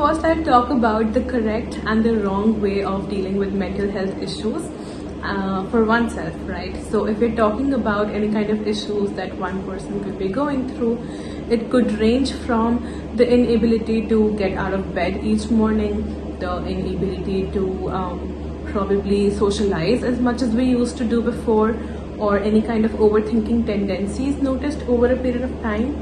first I'll talk about the correct and the wrong way of dealing with mental health issues for oneself, right? So if we're talking about any kind of issues that one person could be going through, it could range from the inability to get out of bed each morning, the inability to probably socialize as much as we used to do before, or any kind of overthinking tendencies noticed over a period of time.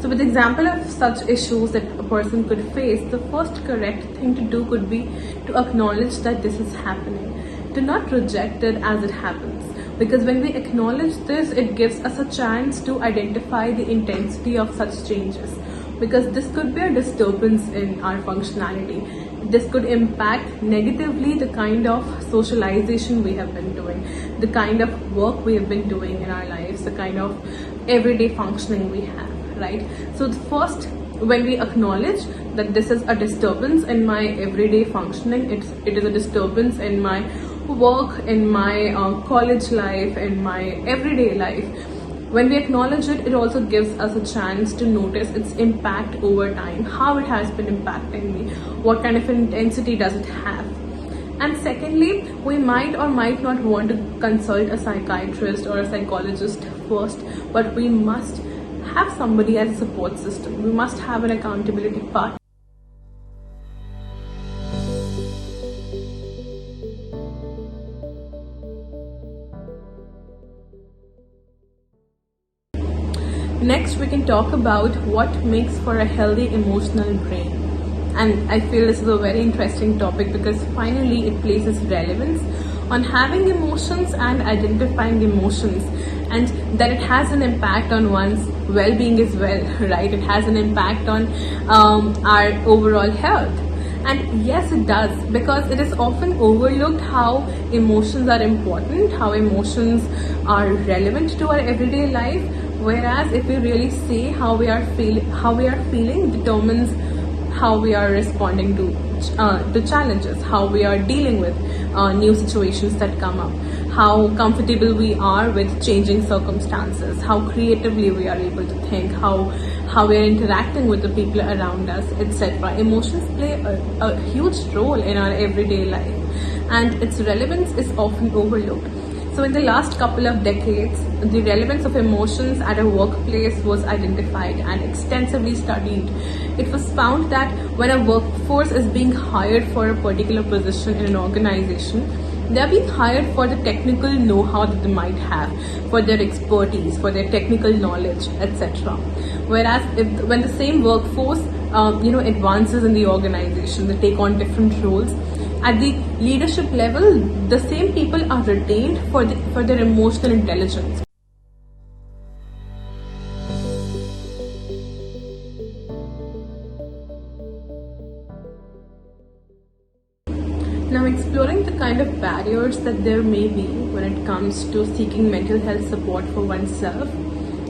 So with example of such issues that a person could face, the first correct thing to do could be to acknowledge that this is happening. Do not reject it as it happens. Because when we acknowledge this, it gives us a chance to identify the intensity of such changes. Because this could be a disturbance in our functionality. This could impact negatively the kind of socialization we have been doing, the kind of work we have been doing in our lives, the kind of everyday functioning we have. Right? So first, when we acknowledge that this is a disturbance in my everyday functioning, it is a disturbance in my work, in my college life, in my everyday life. When we acknowledge it, it also gives us a chance to notice its impact over time, how it has been impacting me, what kind of intensity does it have. And secondly, we might or might not want to consult a psychiatrist or a psychologist first, but we must have somebody as a support system. We must have an accountability partner. Next, we can talk about what makes for a healthy emotional brain. And I feel this is a very interesting topic because finally it places relevance on having emotions and identifying emotions, and that it has an impact on one's well-being as well, right? It has an impact on our overall health. And yes, it does, because it is often overlooked how emotions are important, how emotions are relevant to our everyday life. Whereas if we really see how we are feeling determines how we are responding to challenges, how we are dealing with new situations that come up, how comfortable we are with changing circumstances, how creatively we are able to think, how we are interacting with the people around us, etc. Emotions play a huge role in our everyday life, and its relevance is often overlooked. So in the last couple of decades, the relevance of emotions at a workplace was identified and extensively studied. It was found that when a workforce is being hired for a particular position in an organization, they are being hired for the technical know-how that they might have, for their expertise, for their technical knowledge, etc. Whereas when the same workforce advances in the organization, they take on different roles. At the leadership level, the same people are retained for their emotional intelligence. Now, exploring the kind of barriers that there may be when it comes to seeking mental health support for oneself,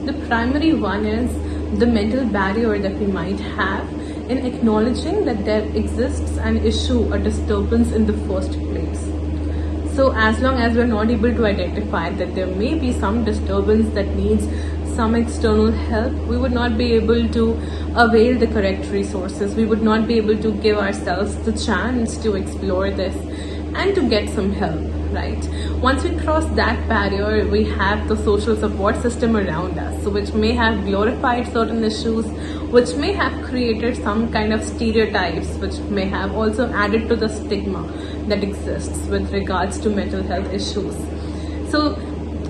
the primary one is the mental barrier that we might have in acknowledging that there exists an issue, a disturbance in the first place. So as long as we're not able to identify that there may be some disturbance that needs some external help, we would not be able to avail the correct resources. We would not be able to give ourselves the chance to explore this and to get some help, right? Once we cross that barrier, we have the social support system around us, so which may have glorified certain issues, which may have created some kind of stereotypes, which may have also added to the stigma that exists with regards to mental health issues. So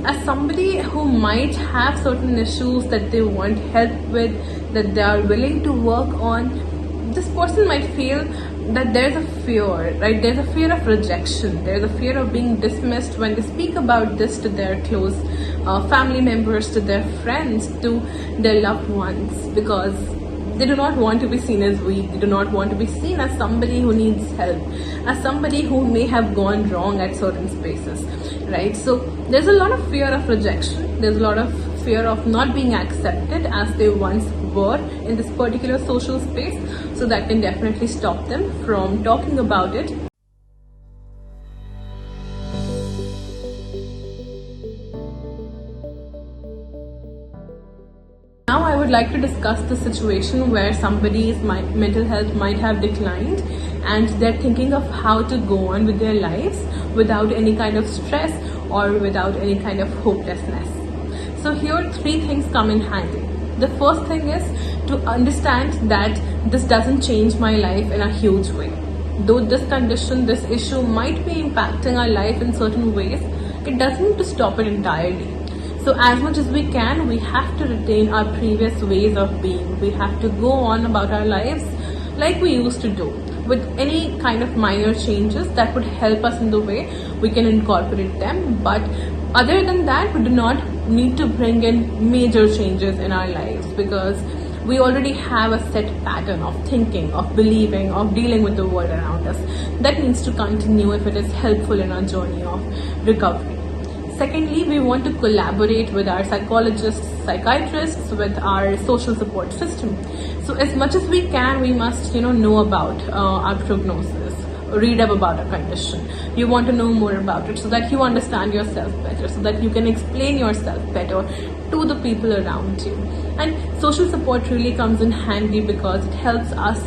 as somebody who might have certain issues that they want help with, that they are willing to work on, this person might feel that there's a fear, right? There's a fear of rejection. There's a fear of being dismissed when they speak about this to their close family members, to their friends, to their loved ones, because they do not want to be seen as weak. They do not want to be seen as somebody who needs help, as somebody who may have gone wrong at certain spaces, right? So there's a lot of fear of rejection. There's a lot of fear of not being accepted as they once were in this particular social space. So that can definitely stop them from talking about it. Now I would like to discuss the situation where somebody's mental health might have declined and they're thinking of how to go on with their lives without any kind of stress or without any kind of hopelessness. So here 3 things come in handy. The first thing is to understand that this doesn't change my life in a huge way. Though this condition, this issue might be impacting our life in certain ways, it doesn't need to stop it entirely. So as much as we can, we have to retain our previous ways of being. We have to go on about our lives like we used to do, with any kind of minor changes that would help us in the way we can incorporate them. But other than that, we do not need to bring in major changes in our lives, because we already have a set pattern of thinking, of believing, of dealing with the world around us. That needs to continue if it is helpful in our journey of recovery. Secondly, we want to collaborate with our psychologists, psychiatrists, with our social support system. So as much as we can, we must know about our prognosis, read up about a condition. You want to know more about it so that you understand yourself better, so that you can explain yourself better to the people around you. And social support really comes in handy because it helps us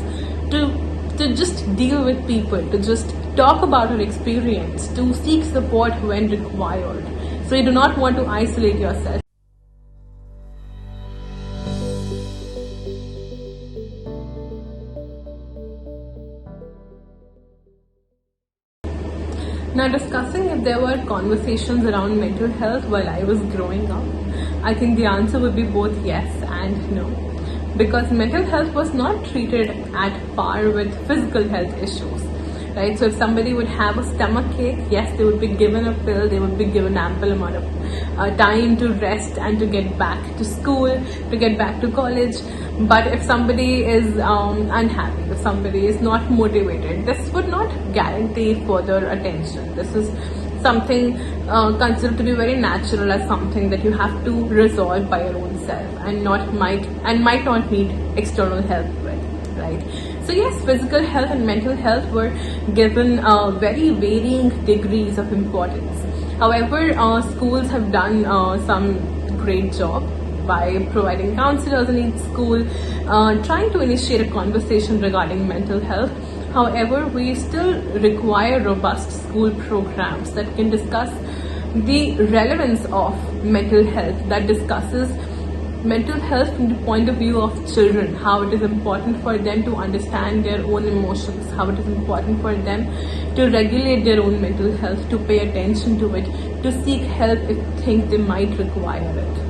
to just deal with people, to just talk about our experience, to seek support when required. So you do not want to isolate yourself. Now, discussing if there were conversations around mental health while I was growing up, I think the answer would be both yes and no. Because mental health was not treated at par with physical health issues. Right? So if somebody would have a stomach ache, yes, they would be given a pill, they would be given ample amount of time to rest and to get back to school, to get back to college. But if somebody is unhappy, if somebody is not motivated, this would not guarantee further attention. This is something considered to be very natural, as something that you have to resolve by your own self and might not need external help with, right? So yes, physical health and mental health were given very varying degrees of importance. However, schools have done some great job by providing counselors in each school, trying to initiate a conversation regarding mental health. However, we still require robust school programs that can discuss the relevance of mental health, that discusses mental health from the point of view of children, how it is important for them to understand their own emotions, how it is important for them to regulate their own mental health, to pay attention to it, to seek help if they think they might require it.